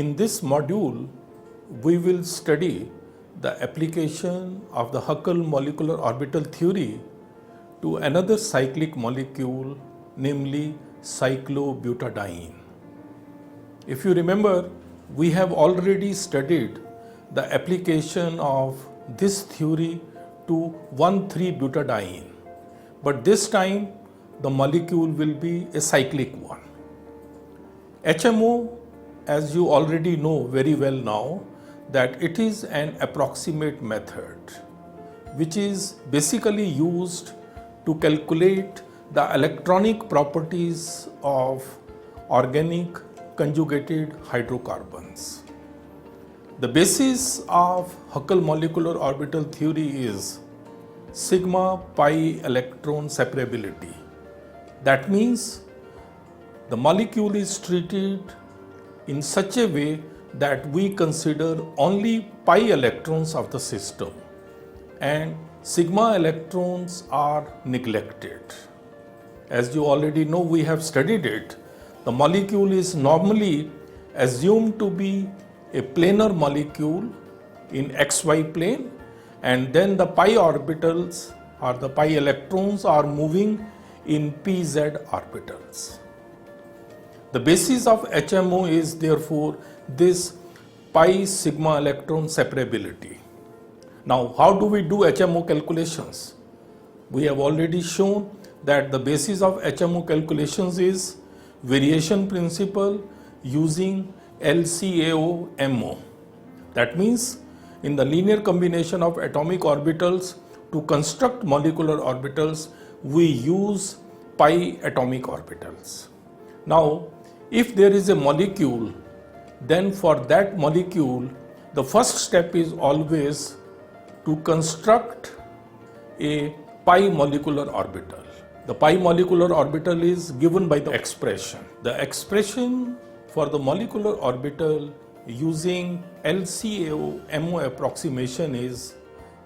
In this module, we will study the application of the Huckel molecular orbital theory to another cyclic molecule, namely cyclobutadiene. If you remember, we have already studied the application of this theory to 1,3-butadiene, but this time the molecule will be a cyclic one. HMO, as you already know very well now, that it is an approximate method which is basically used to calculate the electronic properties of organic conjugated hydrocarbons. The basis of Huckel molecular orbital theory is sigma pi electron separability. That means the molecule is treated in such a way that we consider only pi electrons of the system and sigma electrons are neglected. As you already know, we have studied it. The molecule is normally assumed to be a planar molecule in xy plane, and then the pi orbitals or the pi electrons are moving in pz orbitals. The basis of HMO is therefore this pi sigma electron separability. Now, how do we do HMO calculations? We have already shown that the basis of HMO calculations is variation principle using LCAO-MO. That means in the linear combination of atomic orbitals to construct molecular orbitals, we use pi atomic orbitals. Now, if there is a molecule, then for that molecule, the first step is always to construct a pi molecular orbital. The pi molecular orbital is given by the expression. The expression for the molecular orbital using LCAO-MO approximation is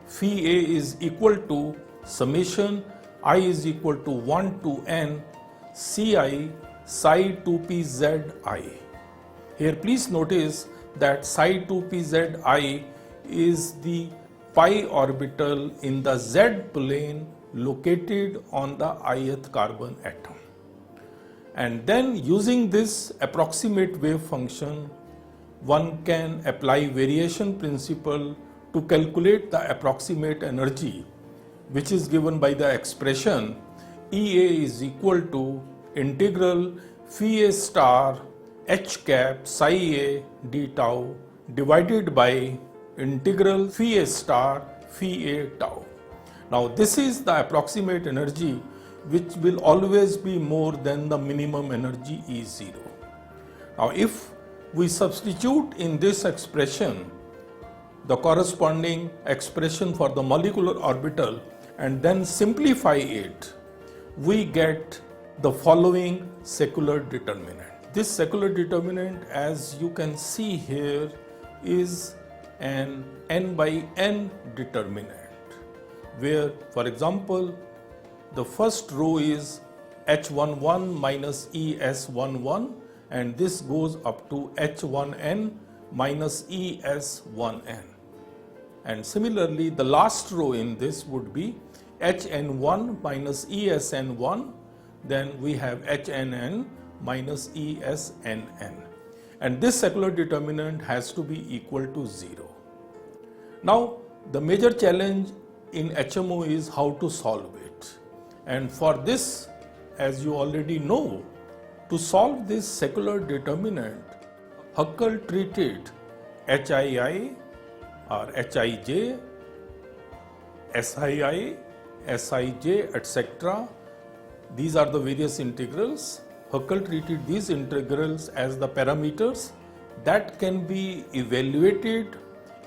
phi a is equal to summation I is equal to 1 to n Ci psi 2pzi. Here please notice that psi 2pzi is the pi orbital in the z plane located on the ith carbon atom. And then using this approximate wave function, one can apply variation principle to calculate the approximate energy, which is given by the expression Ea is equal to integral phi a star h cap psi a d tau divided by integral phi a star phi a tau. Now this is the approximate energy which will always be more than the minimum energy E0. Now if we substitute in this expression the corresponding expression for the molecular orbital and then simplify it, we get the following secular determinant. This secular determinant, as you can see here, is an n by n determinant, where, for example, the first row is H11 minus ES11, and this goes up to H1n minus ES1n. And similarly, the last row in this would be HN1 minus ESN1, then we have HNN minus ESNN. And this secular determinant has to be equal to 0. Now, the major challenge in HMO is how to solve it. And for this, as you already know, to solve this secular determinant, Huckel treated HII or Hij, SII, Sij, etc. These are the various integrals. Huckel treated these integrals as the parameters that can be evaluated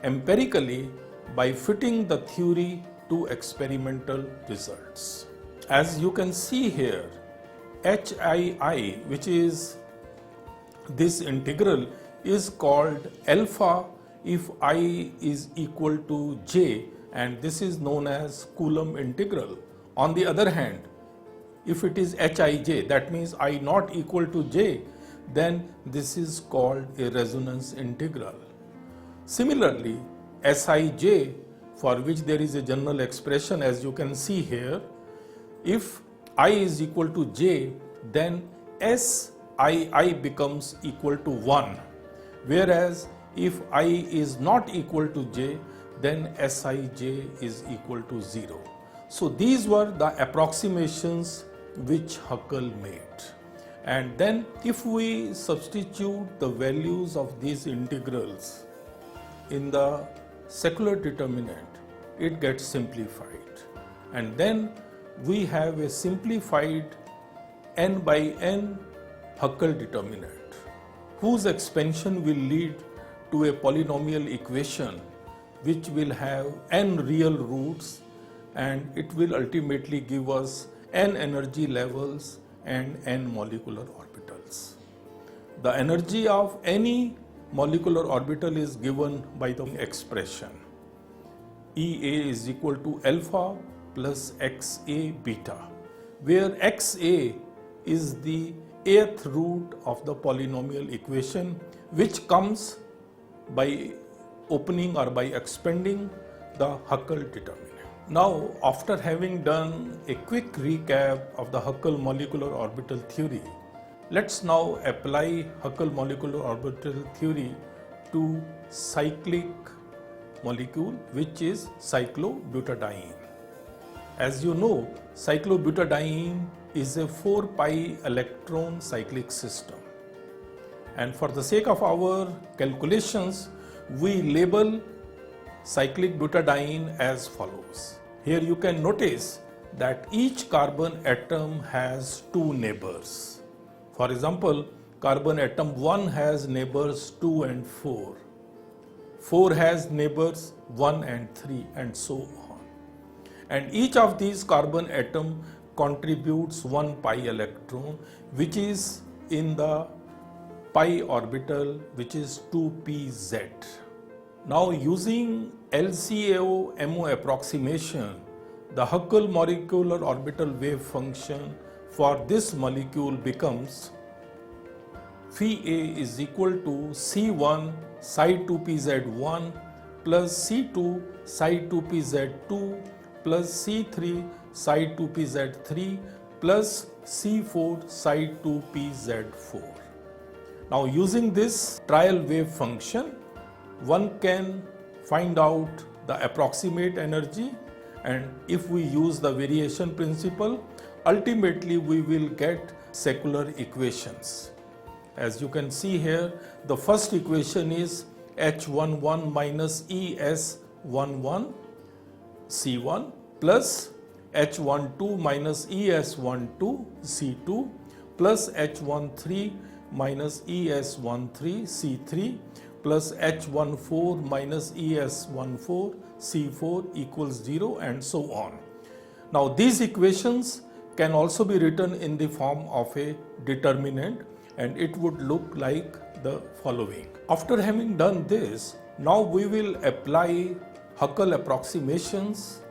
empirically by fitting the theory to experimental results. As you can see here, HII, which is this integral, is called alpha if I is equal to j, and this is known as Coulomb integral. On the other hand, if it is Hij, that means I not equal to j, then this is called a resonance integral. Similarly, Sij, for which there is a general expression as you can see here, if I is equal to j, then Sii becomes equal to 1, whereas if I is not equal to j, then Sij is equal to 0. So these were the approximations which Huckel made. And then if we substitute the values of these integrals in the secular determinant, it gets simplified. And then we have a simplified n by n Huckel determinant, whose expansion will lead to a polynomial equation which will have n real roots, and it will ultimately give us n energy levels and n molecular orbitals. The energy of any molecular orbital is given by the expression Ea is equal to alpha plus Xa beta, where Xa is the eighth root of the polynomial equation, which comes by opening or by expanding the Huckel determinant. Now, after having done a quick recap of the Huckel molecular orbital theory, let's now apply Huckel molecular orbital theory to cyclic molecule, which is cyclobutadiene. As you know, cyclobutadiene is a 4 pi electron cyclic system. And for the sake of our calculations, we label cyclic butadiene as follows. Here you can notice that each carbon atom has two neighbors. For example, carbon atom 1 has neighbors 2 and 4. 4 has neighbors 1 and 3, and so on. And each of these carbon atom contributes 1 pi electron, which is in the pi orbital, which is 2pz. Now, using LCAO-MO approximation, the Huckel molecular orbital wave function for this molecule becomes phi A is equal to C1 psi 2pz1 plus C2 psi 2pz2 plus C3 psi 2pz3 plus C4 psi 2pz4. Now, using this trial wave function, one can find out the approximate energy, and if we use the variation principle, ultimately we will get secular equations. As you can see here, the first equation is H11 minus ES11 C1 plus H12 minus ES12 C2 plus H13 minus ES13 C3 plus H14 minus ES14 C4 equals 0, and so on. Now, these equations can also be written in the form of a determinant, and it would look like the following. After having done this, now we will apply Huckel approximations,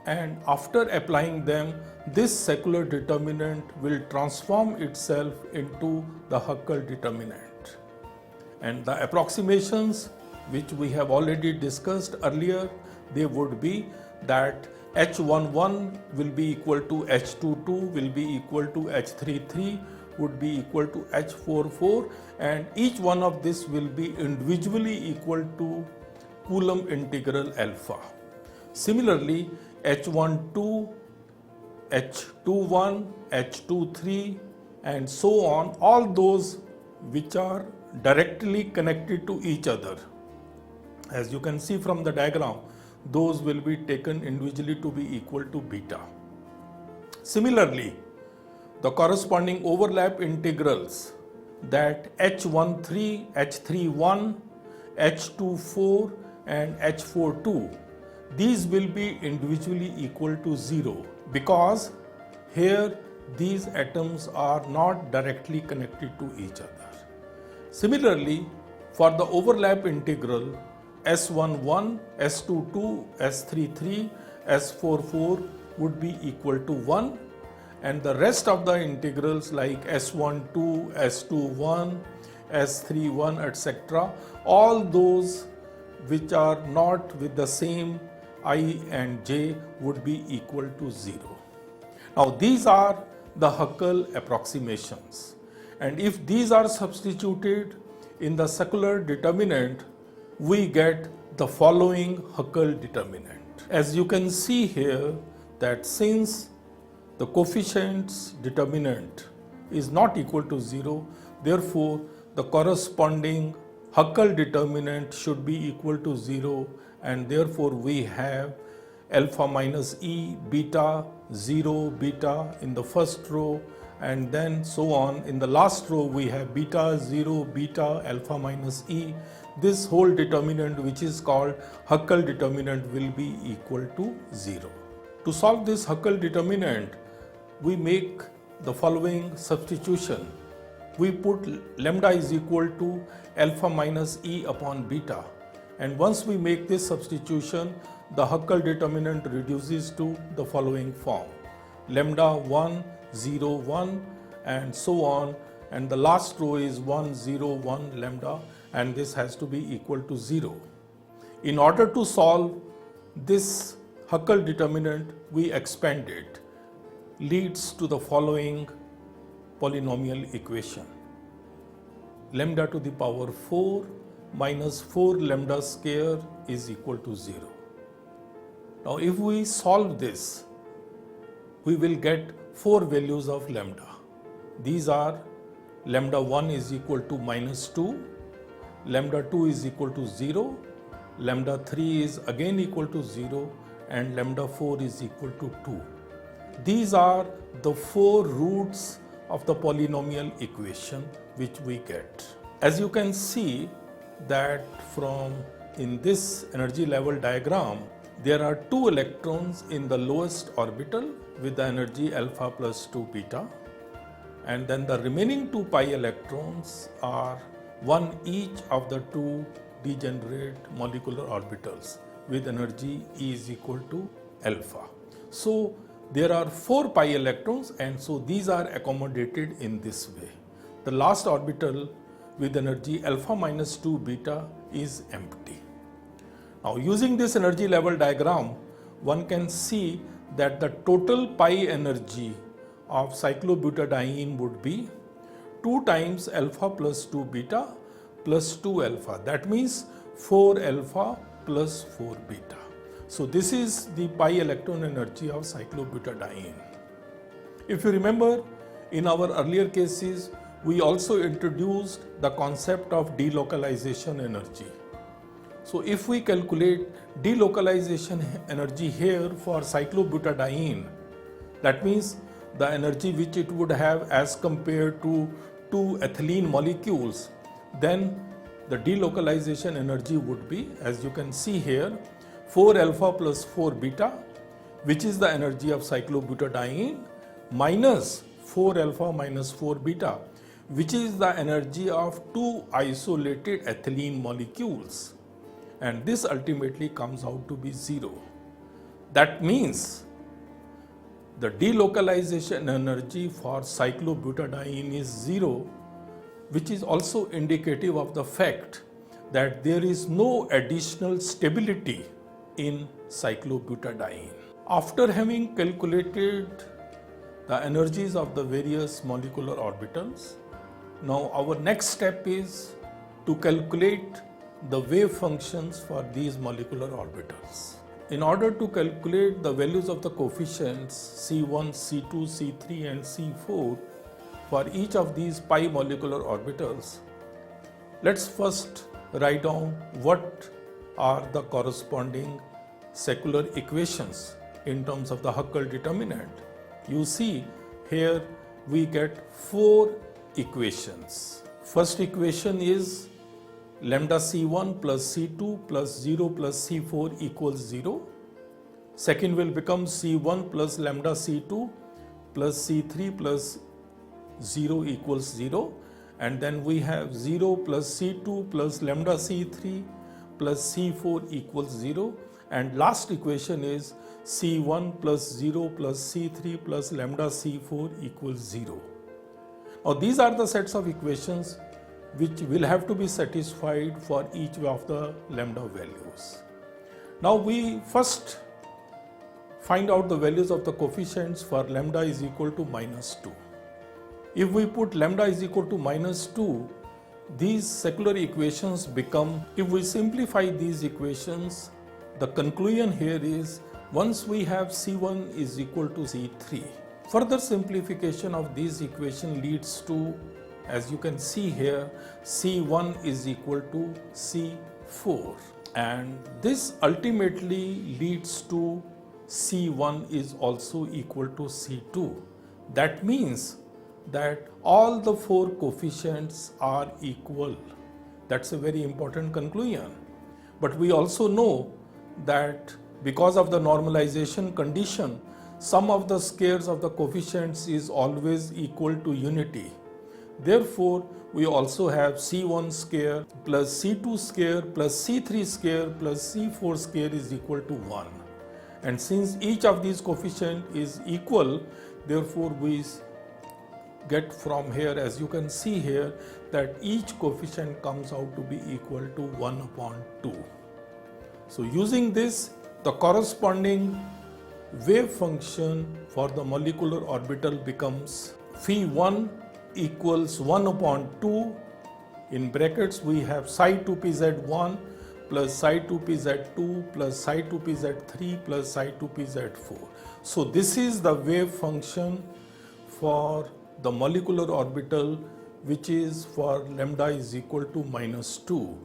and after applying them, this secular determinant will transform itself into the Huckel determinant. And the approximations which we have already discussed earlier, they would be that H11 will be equal to H22 will be equal to H33 would be equal to H44, and each one of this will be individually equal to Coulomb integral alpha. Similarly, H12, H21, H23 and so on, all those which are directly connected to each other. As you can see from the diagram, those will be taken individually to be equal to beta. Similarly, the corresponding overlap integrals, that H13, H31, H24 and H42, these will be individually equal to 0, because here these atoms are not directly connected to each other. Similarly, for the overlap integral, S11, S22, S33, S44 would be equal to 1, and the rest of the integrals like S12, S21, S31, etc., all those which are not with the same I and j would be equal to 0. Now these are the Huckel approximations, and if these are substituted in the secular determinant, we get the following Huckel determinant. As you can see here, that since the coefficient's determinant is not equal to 0, therefore the corresponding Huckel determinant should be equal to 0, and therefore we have alpha minus e, beta, 0, beta in the first row, and then so on. In the last row we have beta, 0, beta, alpha minus e. This whole determinant, which is called Huckel determinant, will be equal to 0. To solve this Huckel determinant, we make the following substitution. We put lambda is equal to alpha minus e upon beta, and once we make this substitution, the Huckel determinant reduces to the following form: lambda 1, 0, 1, and so on, and the last row is 1, 0, 1 lambda, and this has to be equal to 0. In order to solve this Huckel determinant, we expand it, leads to the following polynomial equation: lambda to the power 4 minus 4 lambda square is equal to 0. Now if we solve this, we will get 4 values of lambda. These are lambda 1 is equal to minus 2, lambda 2 is equal to 0, lambda 3 is again equal to 0, and lambda 4 is equal to 2. These are the 4 roots of the polynomial equation which we get. As you can see that from in this energy level diagram, there are 2 electrons in the lowest orbital with the energy alpha plus 2 beta, and then the remaining 2 pi electrons are one each of the 2 degenerate molecular orbitals with energy E is equal to alpha. So there are 4 pi electrons, and so these are accommodated in this way. The last orbital with energy alpha minus 2 beta is empty. Now using this energy level diagram, one can see that the total pi energy of cyclobutadiene would be 2 times alpha plus 2 beta plus 2 alpha. That means 4 alpha plus 4 beta. So this is the pi electron energy of cyclobutadiene. If you remember, in our earlier cases, we also introduced the concept of delocalization energy. So if we calculate delocalization energy here for cyclobutadiene, that means the energy which it would have as compared to 2 ethylene molecules, then the delocalization energy would be, as you can see here, 4 alpha plus 4 beta, which is the energy of cyclobutadiene, minus 4 alpha minus 4 beta, which is the energy of 2 isolated ethylene molecules, and this ultimately comes out to be 0. That means the delocalization energy for cyclobutadiene is 0, which is also indicative of the fact that there is no additional stability in cyclobutadiene. After having calculated the energies of the various molecular orbitals, now our next step is to calculate the wave functions for these molecular orbitals. In order to calculate the values of the coefficients C1, C2, C3 and C4 for each of these pi molecular orbitals, let's first write down what are the corresponding secular equations in terms of the Huckel determinant. You see here we get 4 equations. First equation is lambda C1 plus C2 plus 0 plus C4 equals 0. Second will become C1 plus lambda C2 plus C3 plus 0 equals 0. And then we have 0 plus C2 plus lambda C3 plus C4 equals 0. And last equation is C1 plus 0 plus C3 plus lambda C4 equals 0. Now these are the sets of equations which will have to be satisfied for each of the lambda values. Now we first find out the values of the coefficients for lambda is equal to minus 2. If we put lambda is equal to minus 2, these secular equations become, if we simplify these equations, the conclusion here is once we have C1 is equal to C3. Further simplification of this equation leads to, as you can see here, C1 is equal to C4, and this ultimately leads to C1 is also equal to C2. That means that all the four coefficients are equal. That's a very important conclusion. But we also know that because of the normalization condition, sum of the squares of the coefficients is always equal to unity. Therefore, we also have C1 square plus C2 square plus C3 square plus C4 square is equal to 1. And since each of these coefficients is equal, therefore we get from here, as you can see here, that each coefficient comes out to be equal to 1 upon 2. So using this, the corresponding wave function for the molecular orbital becomes phi1 equals 1 upon 2. In brackets we have psi 2pz1 plus psi 2pz2 plus psi 2pz3 plus psi 2pz4. So this is the wave function for the molecular orbital, which is for lambda is equal to minus 2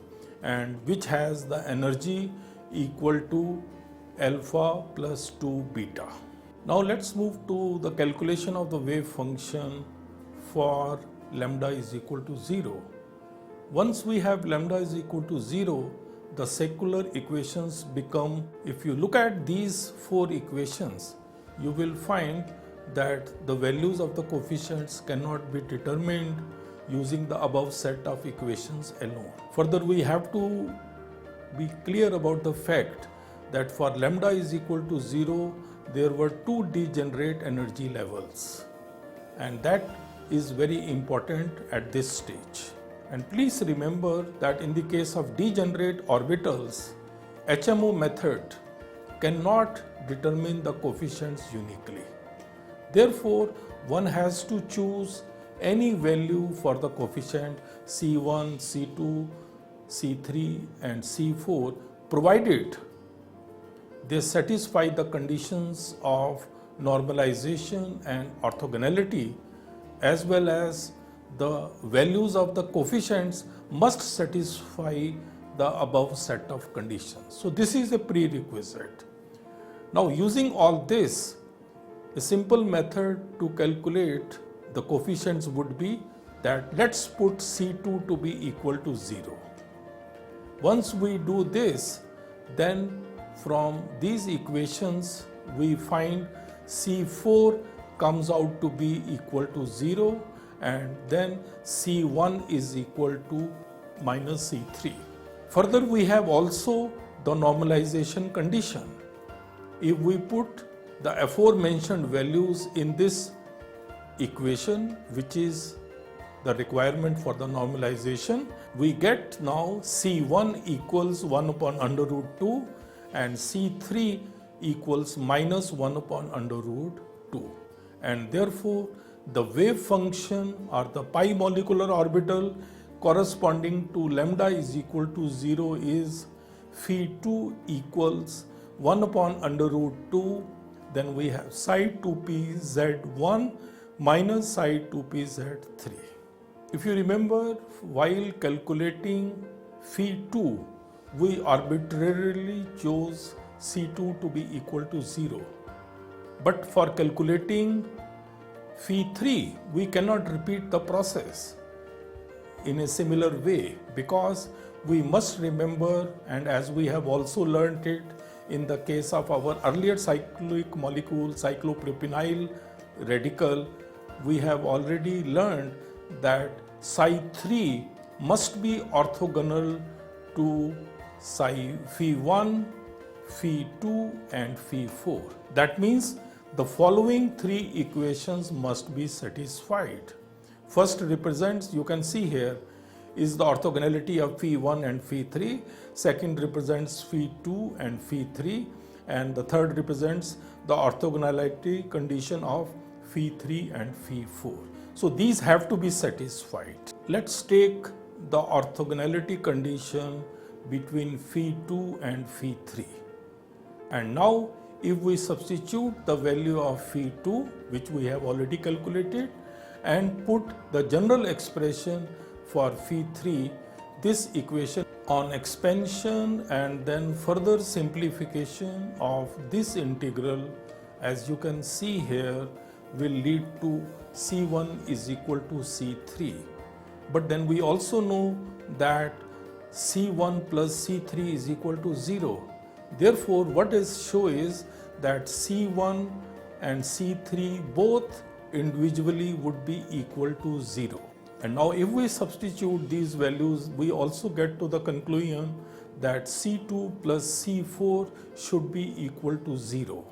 and which has the energy equal to alpha plus 2 beta. Now let's move to the calculation of the wave function for lambda is equal to 0. Once we have lambda is equal to 0, the secular equations become, if you look at these four equations, you will find that the values of the coefficients cannot be determined using the above set of equations alone. Further, we have to be clear about the fact that for lambda is equal to 0, there were two degenerate energy levels, and that is very important at this stage. And please remember that in the case of degenerate orbitals, HMO method cannot determine the coefficients uniquely. Therefore, one has to choose any value for the coefficient C1, C2, C3 and C4, provided they satisfy the conditions of normalization and orthogonality, as well as the values of the coefficients must satisfy the above set of conditions. So this is a prerequisite. Now using all this, a simple method to calculate the coefficients would be that let's put C2 to be equal to 0. Once we do this, then from these equations we find C4 comes out to be equal to 0, and then C1 is equal to minus C3. Further, we have also the normalization condition. If we put the aforementioned values in this equation, which is the requirement for the normalization, we get now C1 equals 1 upon under root 2 and C3 equals minus 1 upon under root 2. And therefore, the wave function or the pi molecular orbital corresponding to lambda is equal to 0 is phi2 equals 1 upon under root 2. Then we have psi 2p z1 minus psi 2p z3. If you remember, while calculating phi2, we arbitrarily chose C2 to be equal to 0. But for calculating phi3, we cannot repeat the process in a similar way, because we must remember, and as we have also learnt it in the case of our earlier cyclic molecule, cyclopropenyl radical, we have already learned that psi 3 must be orthogonal to psi phi1, Phi2 and Phi4. That means the following three equations must be satisfied. First represents, you can see here, is the orthogonality of Phi1 and Phi3. Second represents Phi2 and Phi3. And the third represents the orthogonality condition of Phi3 and Phi4. So these have to be satisfied. Let's take the orthogonality condition between Phi2 and Phi3. And now if we substitute the value of Phi2, which we have already calculated, and put the general expression for Phi3, this equation on expansion and then further simplification of this integral, as you can see here, will lead to C1 is equal to C3. But then we also know that C1 plus C3 is equal to 0. Therefore, what is shown is that C1 and C3 both individually would be equal to 0. And now if we substitute these values, we also get to the conclusion that C2 plus C4 should be equal to 0.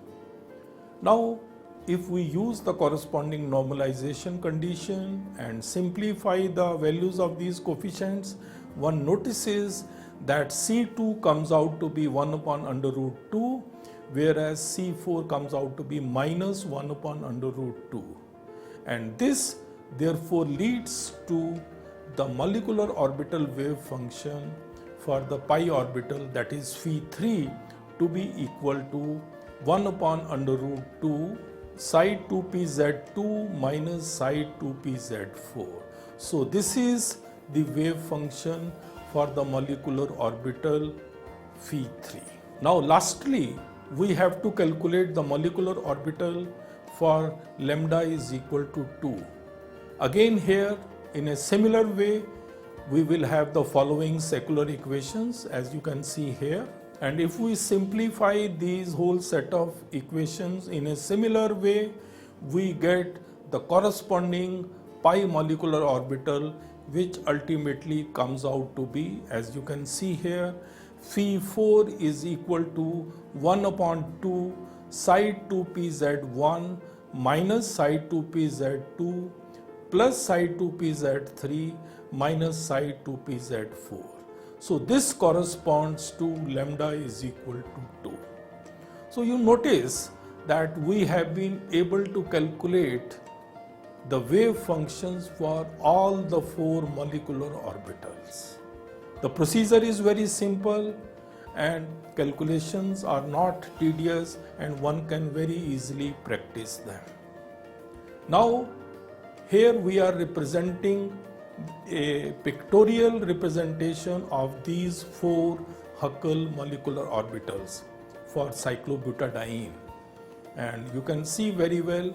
Now, if we use the corresponding normalization condition and simplify the values of these coefficients, one notices that C2 comes out to be 1 upon under root 2, whereas C4 comes out to be minus 1 upon under root 2. And this therefore leads to the molecular orbital wave function for the pi orbital, that is Phi3, to be equal to 1 upon under root 2 psi 2pz2 minus psi 2pz4. So this is the wave function for the molecular orbital Phi3. Now lastly, we have to calculate the molecular orbital for lambda is equal to 2. Again here, in a similar way, we will have the following secular equations, as you can see here. And if we simplify these whole set of equations in a similar way, we get the corresponding pi molecular orbital, which ultimately comes out to be, as you can see here, Phi4 is equal to 1 upon 2 psi 2pz1 minus psi 2pz2 plus psi 2pz3 minus psi 2pz4. So this corresponds to lambda is equal to 2. So you notice that we have been able to calculate the wave functions for all the four molecular orbitals. The procedure is very simple and calculations are not tedious, and one can very easily practice them. Now here we are representing a pictorial representation of these four Huckel molecular orbitals for cyclobutadiene, and you can see very well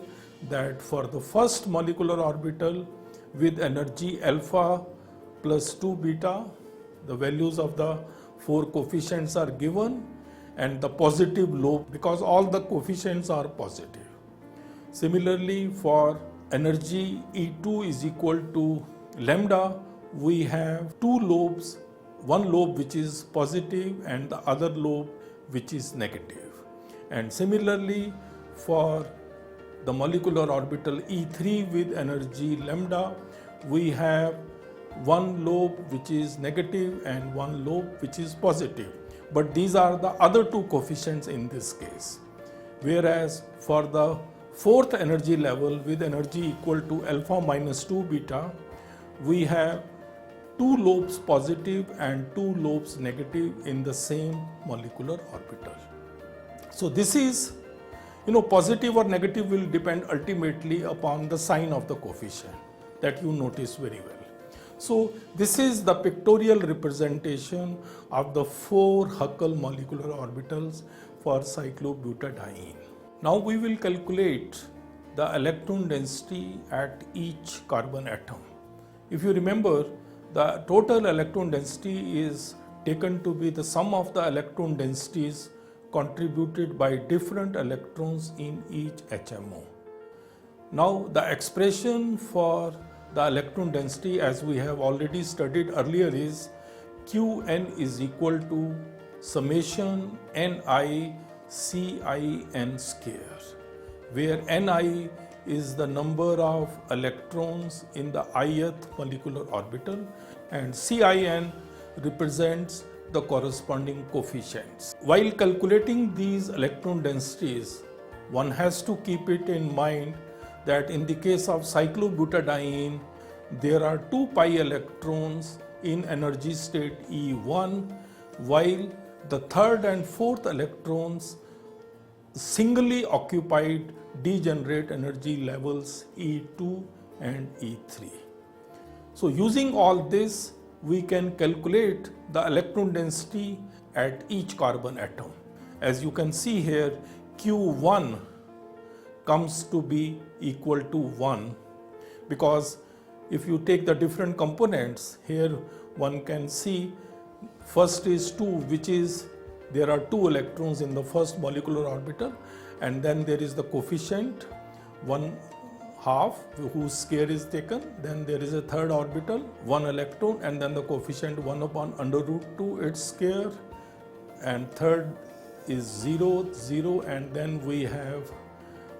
that for the first molecular orbital with energy alpha plus 2 beta, the values of the four coefficients are given, and the positive lobe, because all the coefficients are positive. Similarly, for energy E2 is equal to lambda, we have two lobes, one lobe which is positive and the other lobe which is negative. And similarly, for the molecular orbital E3 with energy lambda, we have one lobe which is negative and one lobe which is positive. But these are the other two coefficients in this case. Whereas for the fourth energy level with energy equal to alpha minus 2 beta, we have two lobes positive and two lobes negative in the same molecular orbital. So this is, positive or negative will depend ultimately upon the sign of the coefficient that you notice very well. So this is the pictorial representation of the four Huckel molecular orbitals for cyclobutadiene. Now we will calculate the electron density at each carbon atom. If you remember, the total electron density is taken to be the sum of the electron densities contributed by different electrons in each HMO. Now the expression for the electron density, as we have already studied earlier, is Qn is equal to summation Ni Cin square, where Ni is the number of electrons in the ith molecular orbital and Cin represents the corresponding coefficients. While calculating these electron densities, one has to keep it in mind that in the case of cyclobutadiene, there are 2 pi electrons in energy state E1, while the third and fourth electrons singly occupied degenerate energy levels E2 and E3. So using all this, we can calculate the electron density at each carbon atom. As you can see here, Q1 comes to be equal to 1, because if you take the different components, here one can see first is 2, which is there are 2 electrons in the first molecular orbital, and then there is the coefficient 1/2 whose square is taken, then there is a third orbital 1 electron, and then the coefficient 1 upon under root 2 its square, and third is 0, 0, and then we have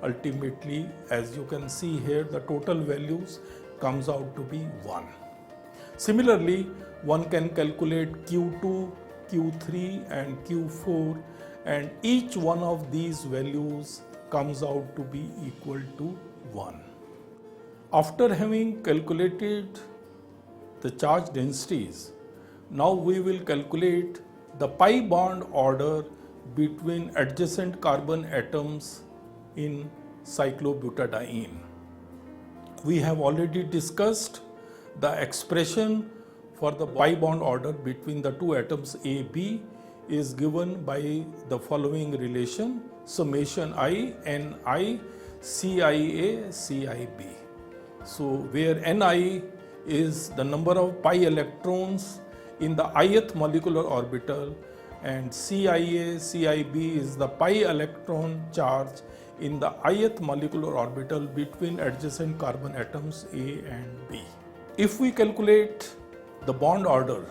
ultimately, as you can see here, the total values comes out to be 1. Similarly, one can calculate Q2, Q3 and Q4, and each one of these values comes out to be equal to 1. After having calculated the charge densities, now we will calculate the pi bond order between adjacent carbon atoms in cyclobutadiene. We have already discussed the expression for the pi bond order between the 2 atoms A, B is given by the following relation, summation I, Ni, Cia, Cib. So where Ni is the number of pi electrons in the ith molecular orbital, and Cia, Cib is the pi electron charge in the ith molecular orbital between adjacent carbon atoms A and B. If we calculate the bond order,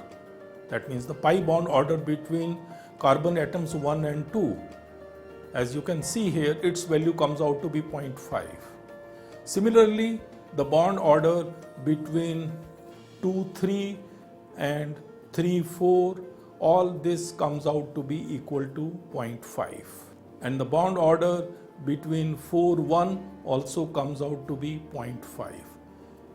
that means the pi bond order between carbon atoms 1 and 2, as you can see here, its value comes out to be 0.5. Similarly, the bond order between 2, 3 and 3, 4, all this comes out to be equal to 0.5. And the bond order between 4, 1 also comes out to be 0.5.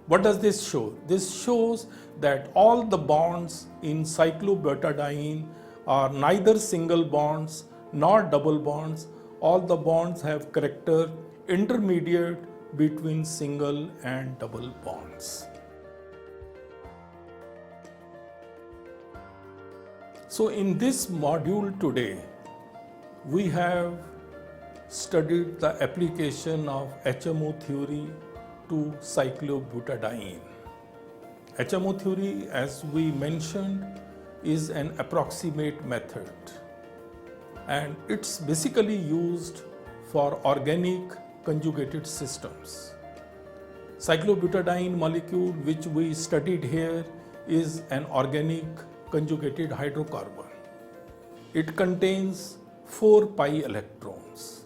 What does this show? This shows that all the bonds in cyclobutadiene are neither single bonds nor double bonds. All the bonds have character intermediate between single and double bonds. So in this module today, we have studied the application of HMO theory to cyclobutadiene. HMO theory, as we mentioned, is an approximate method, and it's basically used for organic conjugated systems. Cyclobutadiene molecule, which we studied here, is an organic conjugated hydrocarbon. It contains 4 pi electrons,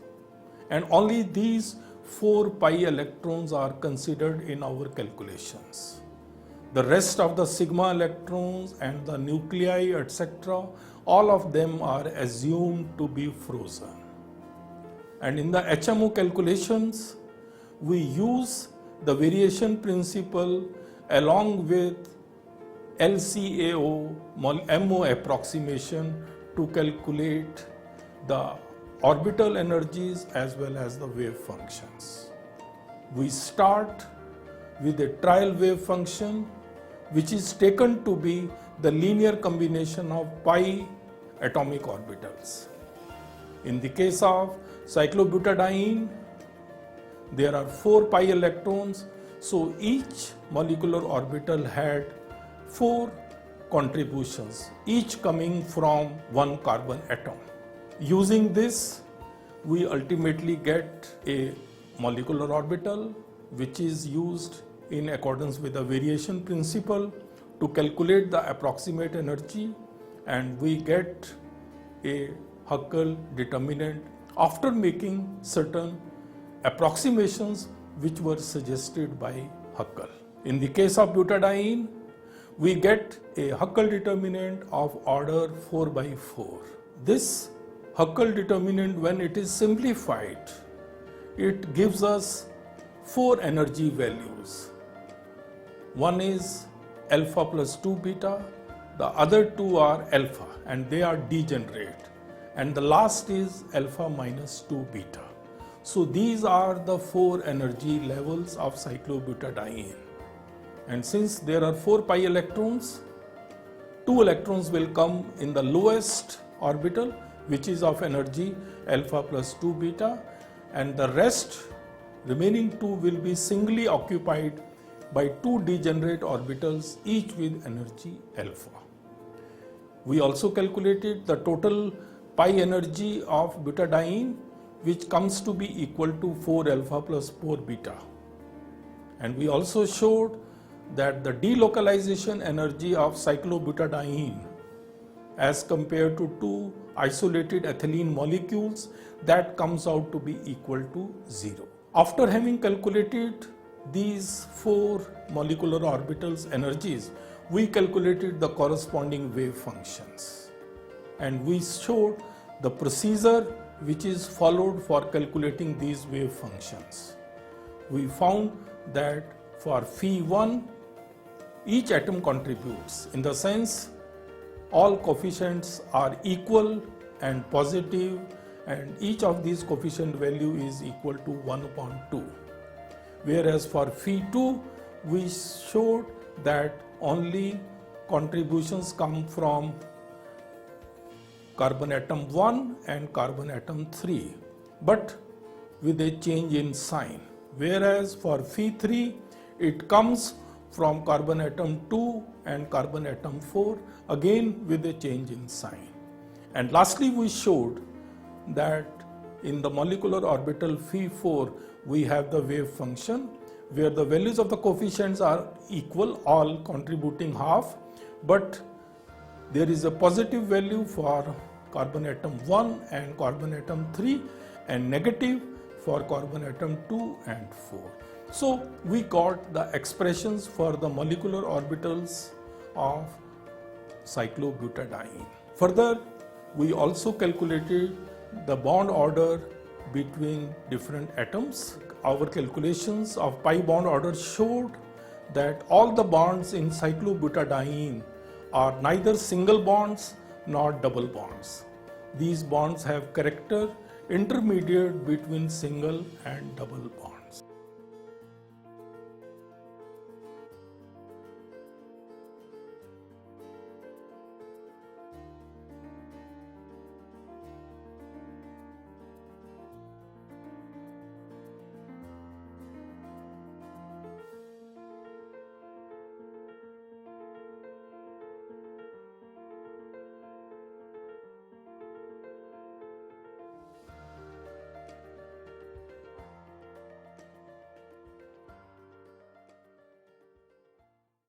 and only these 4 pi electrons are considered in our calculations. The rest of the sigma electrons and the nuclei, etc., all of them are assumed to be frozen. And in the HMO calculations, we use the variation principle along with LCAO MO approximation to calculate the orbital energies as well as the wave functions. We start with a trial wave function, which is taken to be the linear combination of pi atomic orbitals. In the case of cyclobutadiene, there are 4 pi electrons, so each molecular orbital had 4 contributions, each coming from 1 carbon atom. Using this, we ultimately get a molecular orbital, which is used in accordance with the variation principle to calculate the approximate energy, and we get a Huckel determinant after making certain approximations which were suggested by Huckel. In the case of butadiene, we get a Huckel determinant of order 4 by 4. This Huckel determinant, when it is simplified, it gives us 4 energy values. One is alpha plus 2 beta, the other two are alpha and they are degenerate, and the last is alpha minus 2 beta. So these are the 4 energy levels of cyclobutadiene. And since there are 4 pi electrons, 2 electrons will come in the lowest orbital, which is of energy alpha plus 2 beta, and the remaining 2 will be singly occupied by 2 degenerate orbitals, each with energy alpha. We also calculated the total pi energy of butadiene, which comes to be equal to 4 alpha plus 4 beta. And we also showed that the delocalization energy of cyclobutadiene as compared to 2 isolated ethylene molecules, that comes out to be equal to 0. After having calculated these 4 molecular orbitals energies, we calculated the corresponding wave functions, and we showed the procedure which is followed for calculating these wave functions. We found that for Phi1, each atom contributes, in the sense all coefficients are equal and positive, and each of these coefficient value is equal to 1 upon 2. Whereas for Phi2, we showed that only contributions come from carbon atom 1 and carbon atom 3, but with a change in sign. Whereas for Phi3, it comes from carbon atom 2 and carbon atom 4, again with a change in sign. And lastly, we showed that in the molecular orbital Phi4, we have the wave function where the values of the coefficients are equal, all contributing half, but there is a positive value for carbon atom 1 and carbon atom 3 and negative for carbon atom 2 and 4. So we got the expressions for the molecular orbitals of cyclobutadiene. Further, we also calculated the bond order between different atoms. Our calculations of pi bond order showed that all the bonds in cyclobutadiene are neither single bonds nor double bonds. These bonds have character intermediate between single and double bonds.